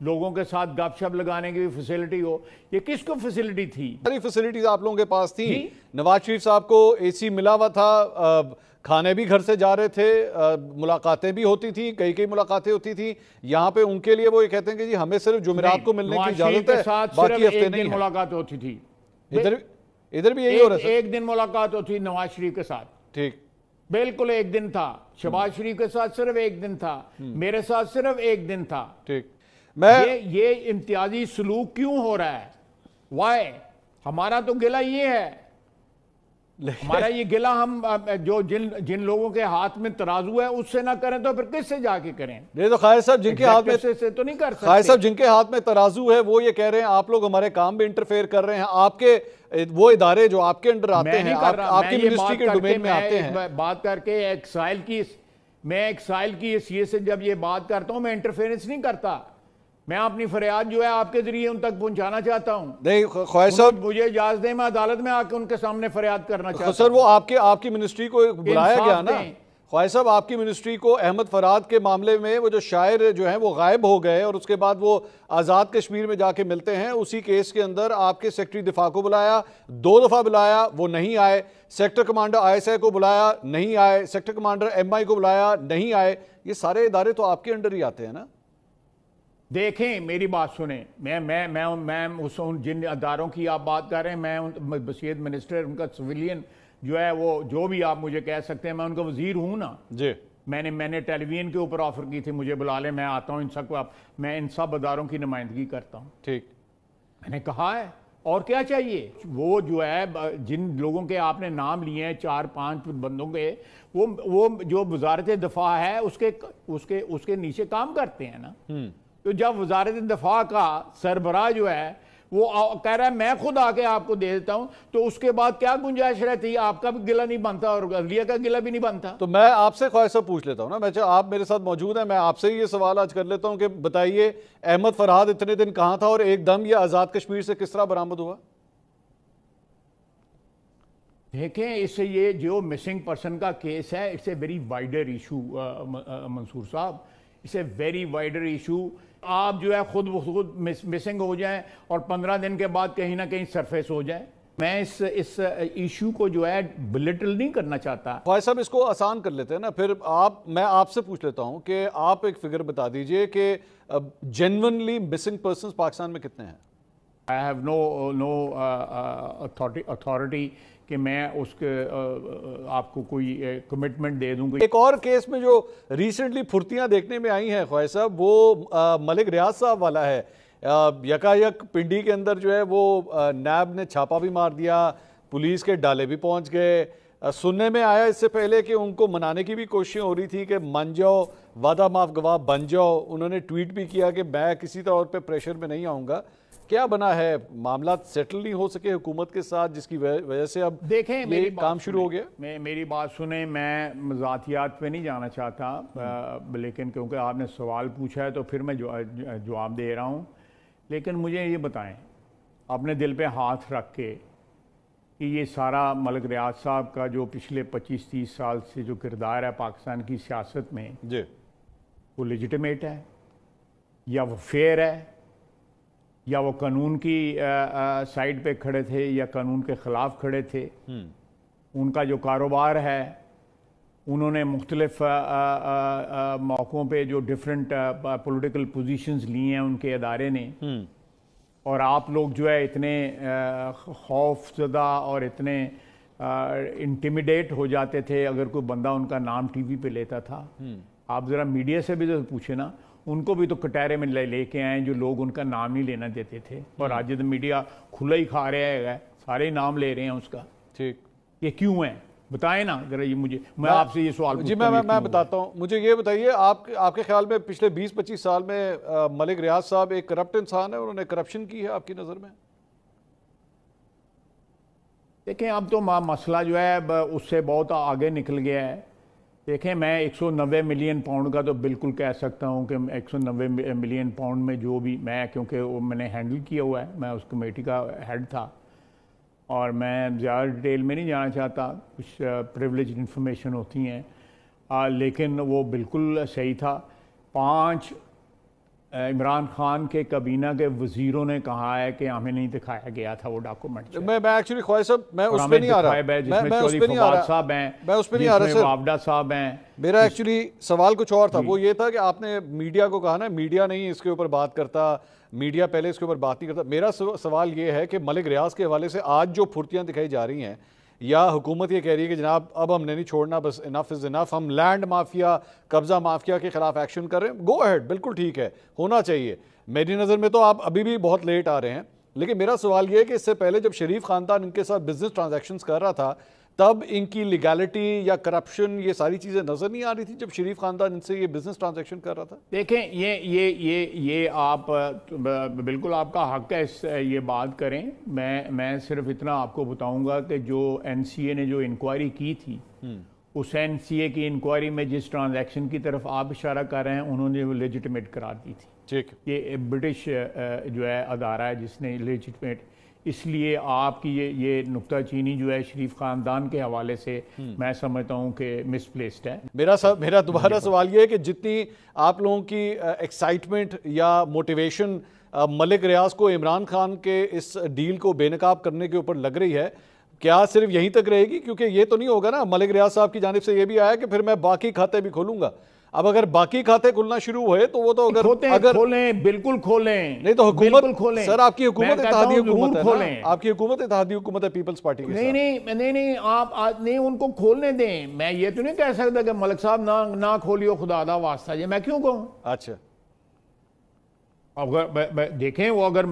لوگوں کے ساتھ گپ شپ لگانے کی بھی فیسلٹی ہو. یہ کس کو فیسلٹی تھی؟ ساری فیسلٹیز آپ لوگوں کے پاس تھیں. نواز شریف صاحب کو اے سی ملا ہوا تھا, کھانے بھی گھر سے جا رہے تھے, ملاقاتیں بھی ہوتی تھیں, کئی ملاقاتیں ہوتی تھیں. یہاں پہ ان کے لیے وہ یہ کہتے ہیں کہ جی ہمیں صرف جمعرات کو ملنے کی اجازت ہے, باقی ہفتے نہیں ہے. ملاقات ہوتی تھی ادھر بھی یہی ہو رہا ہے. ایک دن ملاقات ہوتی تھی نواز شریف کے ساتھ, ٹھیک, بالکل ایک دن تھا. شہباز شریف کے ساتھ صرف ایک دن تھا, میرے ساتھ صرف ایک دن تھا. ٹھیک. یہ امتیازی سلوک کیوں ہو رہا ہے؟ وائی؟ ہمارا تو گلہ یہ ہے, ہمارا یہ گلہ ہم جو جن لوگوں کے ہاتھ میں ترازو ہے اس سے نہ کریں تو پھر کس سے جا کے کریں؟ نہیں تو خالد صاحب جن کے ہاتھ میں سے تو نہیں کر سکتے. خالد صاحب جن کے ہاتھ میں ترازو ہے وہ یہ کہہ رہے ہیں آپ لوگ ہمارے کام میں انٹرفیئر کر رہے ہیں. آپ کے وہ ادارے جو آپ کے انڈر آتے ہیں, آپ کی منسٹری کے ڈومین میں آتے ہیں. بات کر کے ایک سائل کی حیثیت سے جب یہ بات کرتا ہوں, میں انٹرفیئرنس نہیں کرتا. میں اپنی فریاد جو ہے آپ کے ذریعے ان تک پہنچانا چاہتا ہوں. نہیں خواہش صاحب, مجھے اجازت دیں, میں عدالت میں آ کے ان کے سامنے فریاد کرنا چاہتا ہوں. سر وہ آپ کی منسٹری کو بلایا گیا نا خواہش صاحب, آپ کی منسٹری کو احمد فرحاد کے معاملے میں وہ جو شاعر جو ہیں وہ غائب ہو گئے اور اس کے بعد وہ آزاد کشمیر میں جا کے ملتے ہیں, اسی کیس کے اندر آپ کے سیکٹری دفاع کو بلایا, 2 دفعہ بلایا, وہ نہیں آئے. سیکٹر کمانڈر ISI کو بلایا, نہیں آئے. سیکٹر کمانڈر MI کو بلایا, نہیں آئے. یہ سارے ادارے تو آپ کے انڈر ہی آتے ہیں نا. دیکھیں میری بات سنیں, میں جن اداروں کی آپ بات کر رہے ہیں, میں بصیرت منسٹر, ان کا سویلین جو ہے وہ جو بھی آپ مجھے کہہ سکتے ہیں, میں ان کا وزیر ہوں نا. جی, میں نے ٹیلی ویژن کے اوپر آفر کی تھی, مجھے بلا لیں, میں آتا ہوں, میں ان سب اداروں کی نمائندگی کرتا ہوں. ٹھیک, میں نے کہا ہے اور کیا چاہیے. وہ جو ہے جن لوگوں کے آپ نے نام لیے ہیں 4-5 بندوں کے, وہ جو وزارت دفاع ہے اس کے نیچے کام کرتے ہیں نا. تو جب وزارت دفاع کا سربراہ جو ہے وہ کہہ رہا ہے میں خود آ کے آپ کو دے دیتا ہوں, تو اس کے بعد کیا گنجائش رہتی ہے؟ آپ کا بھی گلہ نہیں بنتا اور عدلیہ کا گلہ بھی نہیں بنتا. تو میں آپ سے خواہش صاحب پوچھ لیتا ہوں نا, آپ میرے ساتھ موجود ہیں, میں آپ سے یہ سوال آج کر لیتا ہوں کہ بتائیے احمد فرحاد اتنے دن کہاں تھا اور ایک دم یہ آزاد کشمیر سے کس طرح برآمد ہوا؟ دیکھیں اس سے یہ جو مسنگ پرسن کا کیس ہے, it's a very wider issue Mansoor صاحب, it's a very wider issue. آپ جو ہے خود مسنگ ہو جائیں اور 15 دن کے بعد کہیں نہ کہیں سرفیس ہو جائیں. میں اس ایشو کو جو ہے بلٹل نہیں کرنا چاہتا. خواہش صاحب اس کو آسان کر لیتے ہیں نا, پھر میں آپ سے پوچھ لیتا ہوں کہ آپ ایک فگر بتا دیجئے کہ جینونلی مسنگ پرسنز پاکستان میں کتنے ہیں؟ I have no authority کہ میں اس کے آپ کو کوئی کمٹمنٹ دے دوں. ایک اور کیس میں جو ریسنٹلی پھرتیاں دیکھنے میں آئی ہیں خواہش صاحب, وہ ملک ریاض صاحب والا ہے. یکایک پنڈی کے اندر جو ہے وہ نیب نے چھاپا بھی مار دیا, پولیس کے ڈالے بھی پہنچ گئے. سننے میں آیا اس سے پہلے کہ ان کو منانے کی بھی کوششیں ہو رہی تھی کہ مان جاؤ, وعدہ معاف گواہ بن جاؤ. انہوں نے ٹویٹ بھی کیا کہ میں کسی طور پہ پریشر میں نہیں آؤں گا. کیا بنا ہے, معاملات سیٹل نہیں ہو سکے حکومت کے ساتھ جس کی وجہ سے اب دیکھیں یہ کام شروع ہو گیا؟ میری بات سنیں, میں ذاتیات پہ نہیں جانا چاہتا, لیکن کیونکہ آپ نے سوال پوچھا ہے تو پھر میں جواب دے رہا ہوں. لیکن مجھے یہ بتائیں, اپنے دل پہ ہاتھ رکھ کے, کہ یہ سارا ملک ریاض صاحب کا جو پچھلے 25-30 سال سے جو کردار ہے پاکستان کی سیاست میں, جی, وہ لیجیٹیمیٹ ہے یا وہ فیئر ہے یا وہ قانون کی سائڈ پہ کھڑے تھے یا قانون کے خلاف کھڑے تھے؟ ان کا جو کاروبار ہے, انہوں نے مختلف موقعوں پہ جو ڈیفرنٹ پولیٹیکل پوزیشنز لی ہیں ان کے ادارے نے, اور آپ لوگ جو ہے اتنے خوف زدہ اور اتنے انٹیمیڈیٹ ہو جاتے تھے اگر کوئی بندہ ان کا نام ٹی وی پہ لیتا تھا. آپ ذرا میڈیا سے بھی تو پوچھیں نا, ان کو بھی تو کٹہرے میں لے کے آئیں جو لوگ ان کا نام نہیں لینا دیتے تھے, اور آج تو میڈیا کھلا ہی کھا رہا ہے, سارے نام لے رہے ہیں اس کا. ٹھیک, یہ کیوں ہے بتائیں نا ذرا, یہ مجھے, میں آپ سے یہ سوال جی میں بتاتا ہوں. مجھے یہ بتائیے, آپ کے خیال میں پچھلے 20-25 سال میں ملک ریاض صاحب ایک کرپٹ انسان ہے, انہوں نے کرپشن کی ہے آپ کی نظر میں؟ دیکھیں اب تو مسئلہ جو ہے اس سے بہت آگے نکل گیا ہے. دیکھیں میں 190 ملین پاؤنڈ کا تو بالکل کہہ سکتا ہوں کہ 190 ملین پاؤنڈ میں جو بھی میں, کیونکہ وہ میں نے ہینڈل کیا ہوا ہے, میں اس کمیٹی کا ہیڈ تھا, اور میں زیادہ ڈیٹیل میں نہیں جانا چاہتا, کچھ پریولیج انفارمیشن ہوتی ہیں, لیکن وہ بالکل صحیح تھا. عمران خان کے کابینہ کے وزیروں نے کہا ہے کہ ہمیں نہیں دکھایا گیا تھا وہ ڈاکومنٹ. میں ایکچولی خواہش صاحب میں اس پہ نہیں آ رہا, میں اس پہ نہیں آ رہا صاحب ہیں, میں اس پہ نہیں آ رہا سر. وابڈا صاحب ہیں. میرا ایکچولی سوال کچھ اور تھا, وہ یہ تھا کہ آپ نے میڈیا کو کہا نا میڈیا نہیں اس کے اوپر بات کرتا, میڈیا پہلے اس کے اوپر بات نہیں کرتا. میرا سوال یہ ہے کہ ملک ریاض کے حوالے سے آج جو پھرتیاں دکھائی جا رہی ہیں, یا حکومت یہ کہہ رہی ہے کہ جناب اب ہم نے نہیں چھوڑنا, بس انف از انف, ہم لینڈ مافیا, قبضہ مافیا کے خلاف ایکشن کر رہے ہیں, گو اہیڈ, بالکل ٹھیک ہے, ہونا چاہیے. میری نظر میں تو آپ ابھی بھی بہت لیٹ آ رہے ہیں, لیکن میرا سوال یہ ہے کہ اس سے پہلے جب شریف خاندان ان کے ساتھ بزنس ٹرانزیکشنز کر رہا تھا تب ان کی لیگالٹی یا کرپشن یہ ساری چیزیں نظر نہیں آ رہی تھی جب شریف خاندان ان سے یہ بزنس ٹرانزیکشن کر رہا تھا؟ دیکھیں یہ آپ بالکل آپ کا حق ہے یہ بات کریں. میں صرف اتنا آپ کو بتاؤں گا کہ جو این سی اے نے جو انکوائری کی تھی, اس این سی اے کی انکوائری میں جس ٹرانزیکشن کی طرف آپ اشارہ کر رہے ہیں انہوں نے وہ لیجٹمیٹ قرار دی تھی. ٹھیک, یہ برٹش جو ہے ادارہ ہے جس نے لیجٹمیٹ, اس لیے آپ کی یہ نکتہ چینی جو ہے شریف خاندان کے حوالے سے میں سمجھتا ہوں کہ مس پلیسڈ ہے. میرا دوبارہ سوال یہ ہے کہ جتنی آپ لوگوں کی ایکسائٹمنٹ یا موٹیویشن ملک ریاض کو عمران خان کے اس ڈیل کو بے نقاب کرنے کے اوپر لگ رہی ہے, کیا صرف یہیں تک رہے گی؟ کیونکہ یہ تو نہیں ہوگا نا, ملک ریاض صاحب کی جانب سے یہ بھی آیا کہ پھر میں باقی کھاتے بھی کھولوں گا. اب اگر باقی کھاتے کھلنا شروع ہوئے تو وہ تو اگر کھولیں, بالکل کھولیں. نہیں تو حکومت, سر آپ کی حکومت اتحادی حکومت ہے نا, آپ کی حکومت اتحادی حکومت ہے پیپلز پارٹی کے ساتھ. نہیں آپ نہیں ان کو کھولنے دیں. میں یہ تو نہیں کہہ سکتا کہ ملک صاحب نہ کھولیو, خدا دا واسطہ جی, میں کیوں کہوں؟ اچھا اگر دیکھیں وہ اگر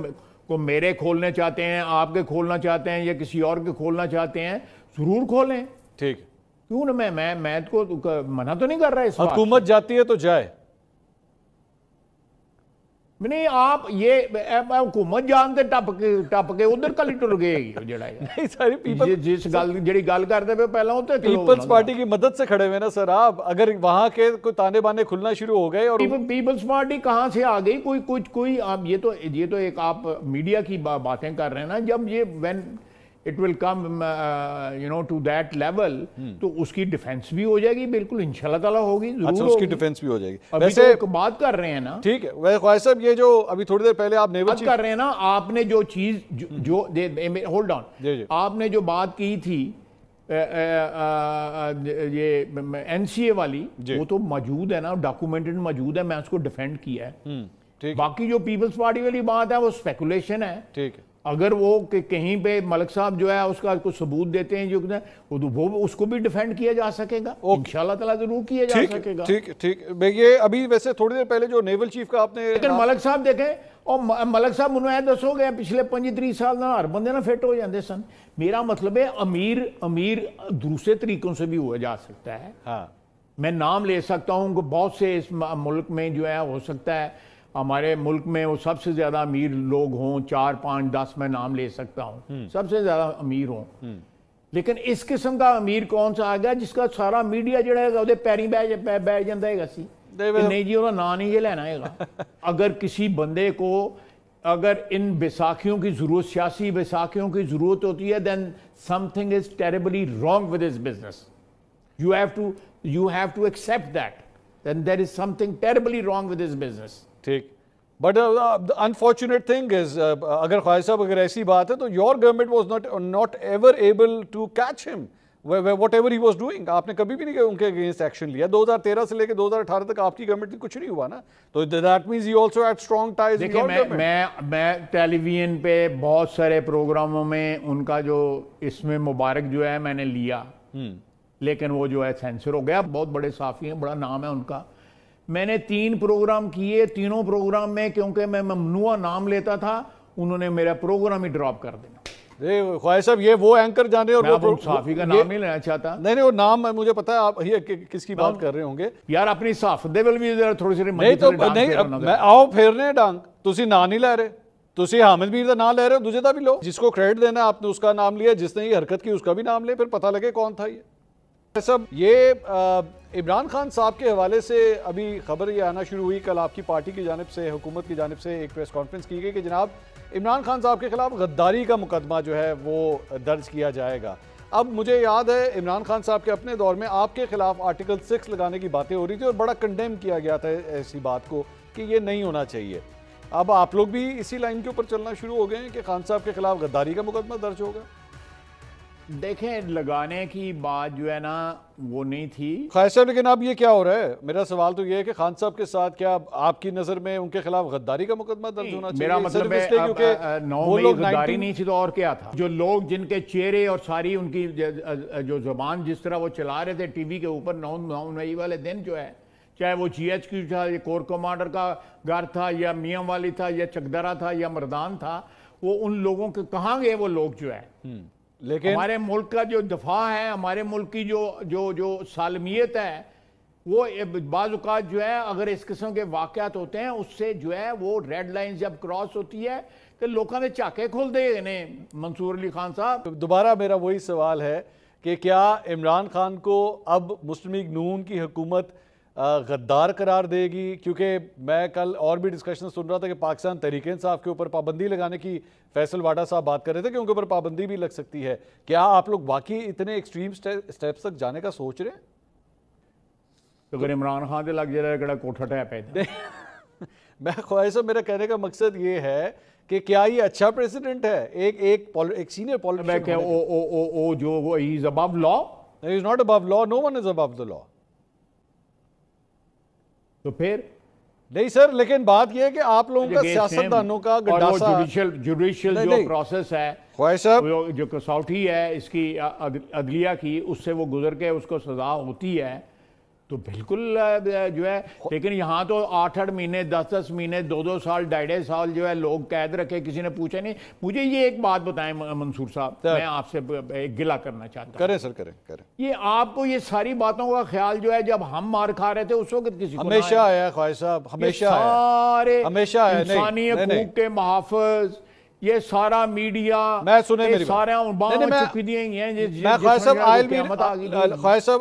کو میرے کھولنے چاہتے ہیں, آپ کے کھولنا چاہتے ہیں, یا کسی اور کے کھولنا چاہتے ہیں, ضرور کھولیں. ٹھیک, کیوں نہ, میں کو منع تو نہیں کر رہا اس حکومت جاتی ہے تو جائے. نہیں آپ یہ حکومت جانتے ٹپ کے ادھر کلی ٹر گئے جس جڑی گل کرتے پہ پہلا ہوتے پیپلز پارٹی کی مدد سے کھڑے ہوئے نا سر آپ. اگر وہاں کے کوئی تانے بانے کھلنا شروع ہو گئے, اور پیپلز پارٹی کہاں سے آ گئی, کوئی یہ تو ایک آپ میڈیا کی باتیں کر رہے ہیں نا. جب یہ when it will come to that level تو اس کی ڈیفنس بھی ہو جائے گی, بالکل انشاءاللہ تعالیٰ ہوگی. اچھا, اس کی ڈیفنس بھی ہو جائے گی. ویسے ایک بات کر رہے ہیں نا, ٹھیک ہے خواہش صاحب, یہ جو ابھی تھوڑی دیر پہلے آپ نیول کر رہے ہیں نا, آپ نے جو چیز جو ہولڈ آن, آپ نے جو بات کی تھی یہ این سی اے والی, وہ تو موجود ہے نا, ڈاکومنٹڈ موجود ہے, میں اس کو ڈیفینڈ کیا ہے. باقی جو پیپلز پارٹی والی بات ہے وہ اسپیکولیشن ہے. ٹھیک ہے, اگر وہ کہیں پہ ملک صاحب جو ہے اس کا کوئی ثبوت دیتے ہیں جو وہ اس کو بھی ڈیفینڈ کیا جا سکے گا, انشاءاللہ تعالیٰ ضرور کیا جا سکے گا. ٹھیک, یہ ابھی ویسے تھوڑی دیر پہلے جو نیول چیف کا آپ نے, لیکن ملک صاحب دیکھیں, اور ملک صاحب منو یہ دسو گے پچھلے 25-30 سال نہ ہر بندے نہ فٹ ہو جاندے سن. میرا مطلب ہے امیر دوسرے طریقوں سے بھی ہوا جا سکتا ہے. میں نام لے سکتا ہوں کہ بہت سے اس ملک میں جو ہے ہو سکتا ہے ہمارے ملک میں وہ سب سے زیادہ امیر لوگ ہوں, 4, 5, 10 میں نام لے سکتا ہوں, سب سے زیادہ امیر ہوں. لیکن اس قسم کا امیر کون سا آ گیا جس کا سارا میڈیا جڑا ہے وہ پیری بہ جاتا ہے سی, نہیں جی وہ نام نہیں یہ لینا ہے گا. اگر کسی بندے کو اگر ان بیساکھیوں کی ضرورت, سیاسی بیساکھیوں کی ضرورت ہوتی ہے, then something is terribly wrong with his business. You have to accept that. Then there is something terribly wrong with his business. ٹھیک, بٹ unfortunate thing is اگر خواہش صاحب اگر ایسی بات ہے تو your government was not ever able to catch him whatever he was doing. آپ نے کبھی بھی نہیں ان کے اگینسٹ ایکشن لیا. 2013 سے لے کے 2018 تک آپ کی گورنمنٹ کچھ نہیں ہوا نا, تو that means you also had strong ties with your government. میں ٹیلی ویژن پہ بہت سارے پروگراموں میں ان کا جو اس میں مبارک جو ہے میں نے لیا, لیکن وہ جو ہے سینسر ہو گیا. بہت بڑے صحافی ہیں, بڑا نام ہے ان کا. میں نے 3 پروگرام کیے, تینوں پروگرام میں کیونکہ میں ممنوع نام لیتا تھا, انہوں نے میرا پروگرام ہی ڈراپ کر دینا. خواہش صاحب یہ وہ اینکر جانے, اور وہ صحافی کا نام نہیں لینا چاہتا. نہیں وہ نام مجھے پتا ہے آپ کس کی بات کر رہے ہوں گے یار. اپنی صحافت دے ول بھی تھوڑی سی نہیں آؤ پھیرنے ڈانگ, تسی نام نہیں لے رہے, تسی حامد میر دا نام لے رہے ہو, دوسرے دا بھی لو. جس کو کریڈٹ دینا آپ نے اس کا نام لیا, جس نے یہ حرکت کی اس کا بھی نام لے, پھر پتہ لگے کون تھا. یہ عمران خان صاحب کے حوالے سے ابھی خبر یہ آنا شروع ہوئی, کل آپ کی پارٹی کی جانب سے, حکومت کی جانب سے ایک پریس کانفرنس کی گئی کہ جناب عمران خان صاحب کے خلاف غداری کا مقدمہ جو ہے وہ درج کیا جائے گا. اب مجھے یاد ہے عمران خان صاحب کے اپنے دور میں آپ کے خلاف آرٹیکل 6 لگانے کی باتیں ہو رہی تھی, اور بڑا کنڈیم کیا گیا تھا ایسی بات کو کہ یہ نہیں ہونا چاہیے. اب آپ لوگ بھی اسی لائن کے اوپر چلنا شروع ہو گئے ہیں کہ خان صاحب کے خلاف غداری کا مقدمہ درج ہوگا؟ دیکھیں لگانے کی بات جو ہے نا وہ نہیں تھی خواجہ صاحب، لیکن اب یہ کیا ہو رہا ہے؟ میرا سوال تو یہ ہے کہ خان صاحب کے ساتھ کیا آپ کی نظر میں ان کے خلاف غداری کا مقدمہ درج ہونا چاہیے؟ میرا مطلب ہے نو میں غداری نہیں تھی تو اور کیا تھا؟ جو لوگ جن کے چہرے اور ساری ان کی جو زبان جس طرح وہ چلا رہے تھے ٹی وی کے اوپر 9 مئی والے دن جو ہے، چاہے وہ جی ایچ کیو تھا، یا کور کمانڈر کا گھر تھا، یا میاں والی تھا، یا چکدرہ تھا، یا مردان تھا، وہ ان لوگوں کے کہاں گئے وہ لوگ جو ہے؟ لیکن ہمارے ملک کا جو دفاع ہے، ہمارے ملک کی جو سالمیت ہے، وہ بعض اوقات جو ہے اگر اس قسم کے واقعات ہوتے ہیں اس سے جو ہے وہ ریڈ لائن جب کراس ہوتی ہے تو لوگوں نے چاکے کھول دے انہیں منصور علی خان صاحب. دوبارہ میرا وہی سوال ہے کہ کیا عمران خان کو اب مسلم لیگ نون کی حکومت غدار قرار دے گی؟ کیونکہ میں کل اور بھی ڈسکشن سن رہا تھا کہ پاکستان تحریک انصاف کے اوپر پابندی لگانے کی فیصل واڈا صاحب بات کر رہے تھے کہ ان کے اوپر پابندی بھی لگ سکتی ہے. کیا آپ لوگ واقعی اتنے ایکسٹریم سٹیپس تک جانے کا سوچ رہے ہیں؟ تو اگر عمران خان دے لگ جائے کڑا کوٹھا ٹیپ ہے. میں خواہش صاحب، میرا کہنے کا مقصد یہ ہے کہ کیا یہ اچھا پریسیڈنٹ ہے ایک سینئر پولیٹیشین؟ جو he is above law. He is not above law. No one is above the law. تو پھر نہیں سر، لیکن بات یہ ہے کہ آپ لوگوں کا سیاستدانوں کا گڈاسا جوڈیشل جو پروسیس ہے، خواہش صاحب جو کسوٹی ہے اس کی عدلیہ کی، اس سے وہ گزر کے اس کو سزا ہوتی ہے تو بالکل جو ہے. لیکن یہاں تو 8 مہینے 10 مہینے 2 سال 2.5 سال جو ہے لوگ قید رکھے، کسی نے پوچھا نہیں. مجھے یہ ایک بات بتائیں منصور صاحب، میں آپ سے ایک گلہ کرنا چاہتا ہوں. کریں سر، کریں. یہ آپ کو یہ ساری باتوں کا خیال جو ہے جب ہم مار کھا رہے تھے اس وقت کسی کو ہمیشہ آیا خواہش صاحب، ہمیشہ سارے آیا انسانی حقوق کے محافظ، یہ سارا میڈیا، میں سنے میری سارے چکی دیے ہیں. میں خواہش صاحب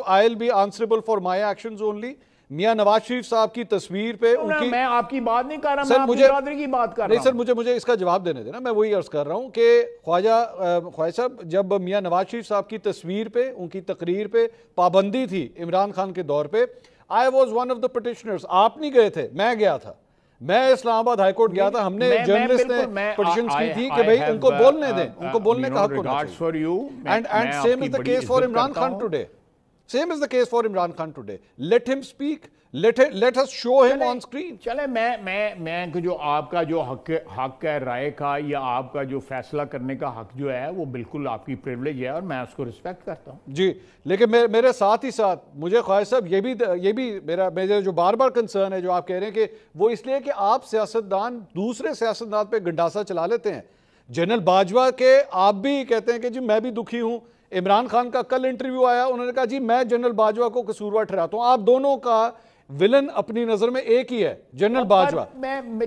I will be answerable for my actions only. Mian Nawaz شریف صاحب کی تصویر پہ ان کی، میں آپ کی بات نہیں کر رہا، میں آپ کی برادری کی بات کر رہا ہوں. نہیں سر، مجھے اس کا جواب دینے دینا. میں وہی عرض کر رہا ہوں کہ خواجہ صاحب، جب میاں نواز شریف صاحب کی تصویر پہ، ان کی تقریر پہ پابندی تھی عمران خان کے دور پہ، I was one of the petitioners. آپ نہیں گئے تھے، میں گیا تھا. میں اسلام آباد ہائی کورٹ گیا تھا. ہم نے جرنلسٹ نے پٹیشنز کی تھی کہ بھئی ان کو بولنے دیں، ان کو بولنے کا حق ہونا چاہیے. And same is the case for Imran Khan today. Same is the case for Imran Khan today. Let him speak. Let us show him on screen. چلے میں جو آپ کا جو حق ہے رائے کا یا آپ کا جو فیصلہ کرنے کا حق جو ہے وہ بالکل آپ کی پریولیج ہے اور میں اس کو رسپیکٹ کرتا ہوں. جی، لیکن میرے ساتھ ہی ساتھ مجھے خواہش صاحب یہ بھی میرا جو بار کنسرن ہے جو آپ کہہ رہے ہیں کہ وہ اس لیے کہ آپ سیاستدان دوسرے سیاستدان پہ گنڈاسا چلا لیتے ہیں. جنرل باجوہ کے آپ بھی کہتے ہیں کہ جی میں بھی دکھی ہوں. عمران خان کا کل انٹرویو آیا، انہوں نے کہا جی میں جنرل باجوہ کو قصوروار ٹھہراتا ہوں. آپ دونوں کا ولن اپنی نظر میں ایک ہی ہے، general Bajwa.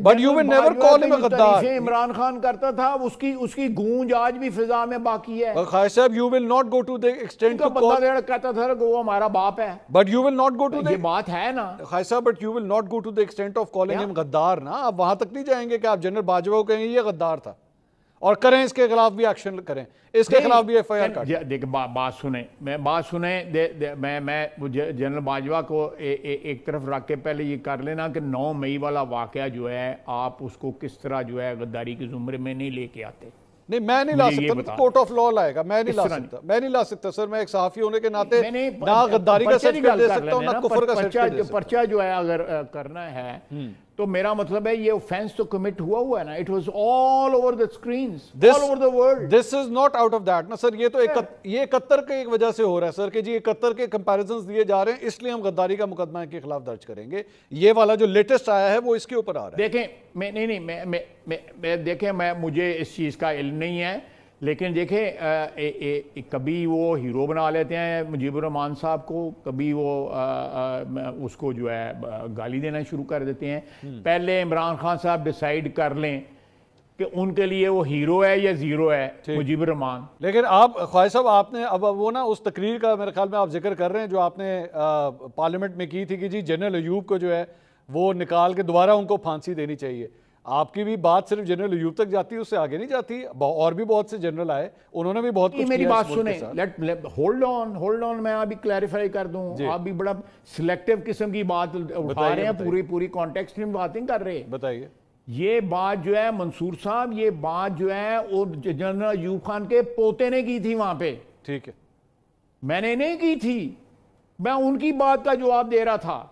But you will never call him a غدار. عمران خان کرتا تھا، اس کی گونج آج بھی فضا میں باقی ہے. خواہش صاحب you will not go to the extent to call. بندہ کہتا تھا کہ وہ ہمارا باپ ہے. But you will not go to the. یہ بات ہے نا خواہش صاحب, but you will not go to the extent of calling him غدار نا. آپ وہاں تک نہیں جائیں گے کہ آپ جنرل باجوہ کو کہیں گے یہ غدار تھا اور کریں اس کے خلاف بھی ایکشن کریں, اس کے خلاف بھی ایف آئی آر کاٹیں. دیکھ بات سنیں, میں جنرل باجوہ کو ایک طرف رکھ کے پہلے یہ کر لینا کہ 9 مئی والا واقعہ جو ہے آپ اس کو کس طرح جو ہے غداری کے زمرے میں نہیں لے کے آتے. نہیں میں نہیں لا سکتا, کورٹ آف لا لائے گا, میں نہیں لا سکتا سر. میں ایک صحافی ہونے کے ناطے نہ غداری کا سرٹیفکیٹ دے سکتا ہوں نہ کفر کا سرٹیفکیٹ دے سکتا ہوں. پرچہ جو ہے اگر کرنا ہے تو میرا مطلب ہے یہ offense تو commit ہوا ہے نا. It was all over the screens, all over the world. This is not out of that نا سر. یہ تو یہ 71 کے ایک وجہ سے ہو رہا ہے سر کہ جی 71 کے کمپیریزنز دیے جا رہے ہیں اس لیے ہم غداری کا مقدمہ کے خلاف درج کریں گے. یہ والا جو لیٹسٹ آیا ہے وہ اس کے اوپر آ رہا ہے. دیکھیں مجھے اس چیز کا علم نہیں ہے, لیکن دیکھیں کبھی وہ ہیرو بنا لیتے ہیں مجیب الرحمان صاحب کو, کبھی وہ اس کو جو ہے گالی دینا شروع کر دیتے ہیں. پہلے عمران خان صاحب ڈیسائیڈ کر لیں کہ ان کے لیے وہ ہیرو ہے یا زیرو ہے مجیب الرحمان. لیکن آپ خواہش صاحب آپ نے اب وہ نا اس تقریر کا میرے خیال میں آپ ذکر کر رہے ہیں جو آپ نے پارلیمنٹ میں کی تھی کہ جی جنرل ایوب کو جو ہے وہ نکال کے دوبارہ ان کو پھانسی دینی چاہیے. آپ کی بھی بات صرف جنرل ایوب تک جاتی ہے، اس سے آگے نہیں جاتی. اور بھی بہت سے جنرل آئے، انہوں نے بھی بہت کچھ کیا. میری بات سنیں، ہولڈ آن، میں ابھی کلیریفائی کر دوں. آپ بھی بڑا سلیکٹیو قسم کی بات اٹھا رہے ہیں، پوری کانٹیکسٹ میں باتیں کر رہے ہیں. بتائیے. یہ بات جو ہے منصور صاحب، یہ بات جو ہے وہ جنرل ایوب خان کے پوتے نے کی تھی وہاں پہ. ٹھیک ہے، میں نے نہیں کی تھی، میں ان کی بات کا جواب دے رہا تھا.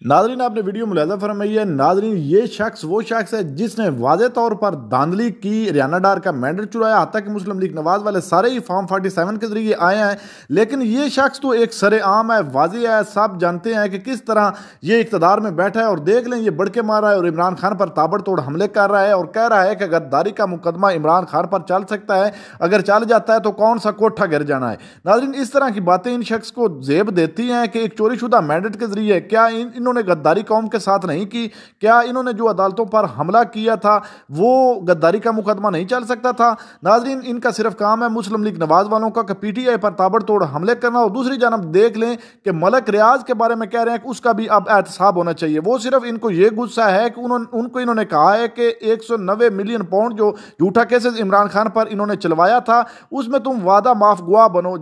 ناظرین آپ نے ویڈیو ملاحظہ فرمائی ہے. ناظرین یہ شخص وہ شخص ہے جس نے واضح طور پر دھاندلی کی، ریانہ ڈار کا مینڈیٹ چرایا، حتیٰ کہ مسلم لیگ نواز والے سارے ہی فارم 47 کے ذریعے آئے ہیں. لیکن یہ شخص تو ایک سر عام ہے، واضح ہے، سب جانتے ہیں کہ کس طرح یہ اقتدار میں بیٹھا ہے. اور دیکھ لیں یہ بڑھ کے مار رہا ہے اور عمران خان پر تابڑ توڑ حملے کر رہا ہے اور کہہ رہا ہے کہ غداری کا مقدمہ عمران خان پر چل سکتا ہے، اگر چل جاتا ہے تو کون سا کوٹھا گر جانا ہے. ناظرین اس طرح کی باتیں ان شخص کو زیب دیتی ہیں کہ ایک چوری شدہ مینڈیٹ کے ذریعے کیا انہوں نے غداری قوم کے ساتھ نہیں کی؟ کیا انہوں نے جو عدالتوں پر حملہ کیا تھا وہ غداری کا مقدمہ نہیں چل سکتا تھا؟ ناظرین ان کا صرف کام ہے مسلم لیگ نواز والوں کا کہ پی ٹی آئی پر تابڑ توڑ حملے کرنا. اور دوسری جانب دیکھ لیں کہ ملک ریاض کے بارے میں کہہ رہے ہیں کہ اس کا بھی اب احتساب ہونا چاہیے. وہ صرف ان کو یہ غصہ ہے کہ انہوں نے کہا ہے کہ 190 ملین پاؤنڈ جو جھوٹا کیسز عمران خان پر انہوں نے چلوایا تھا اس میں تم وعدہ معاف گواہ بنو،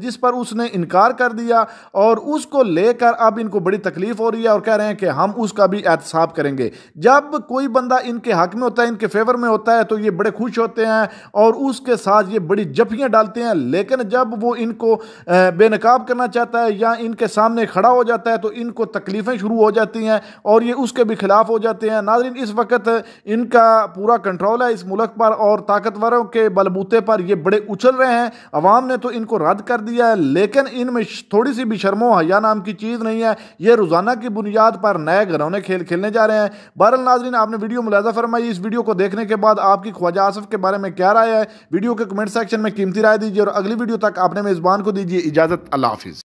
جس پر اس نے انکار کر دیا. اور اس کو لے کر اب ان کو بڑی تکلیف ہو رہی ہے اور کہہ رہے ہیں کہ ہم اس کا بھی احتساب کریں گے. جب کوئی بندہ ان کے حق میں ہوتا ہے، ان کے فیور میں ہوتا ہے تو یہ بڑے خوش ہوتے ہیں اور اس کے ساتھ یہ بڑی جفیاں ڈالتے ہیں. لیکن جب وہ ان کو بے نقاب کرنا چاہتا ہے یا ان کے سامنے کھڑا ہو جاتا ہے تو ان کو تکلیفیں شروع ہو جاتی ہیں اور یہ اس کے بھی خلاف ہو جاتے ہیں. ناظرین اس وقت ان کا پورا کنٹرول ہے اس ملک پر اور طاقتوروں کے بلبوتے پر یہ بڑے اچھل رہے ہیں. عوام نے تو ان کو رد کر دیا ہے لیکن ان میں تھوڑی سی بھی شرم و حیا نام کی چیز نہیں ہے. یہ روزانہ کی بنیاد پر نئے گھرونے کھیل کھیلنے جا رہے ہیں. بہرحال ناظرین آپ نے ویڈیو ملاحظہ فرمائی. اس ویڈیو کو دیکھنے کے بعد آپ کی خواجہ آصف کے بارے میں کیا رائے ہے؟ ویڈیو کے کمنٹ سیکشن میں قیمتی رائے دیجیے اور اگلی ویڈیو تک اپنے میزبان کو دیجیے اجازت. اللہ حافظ.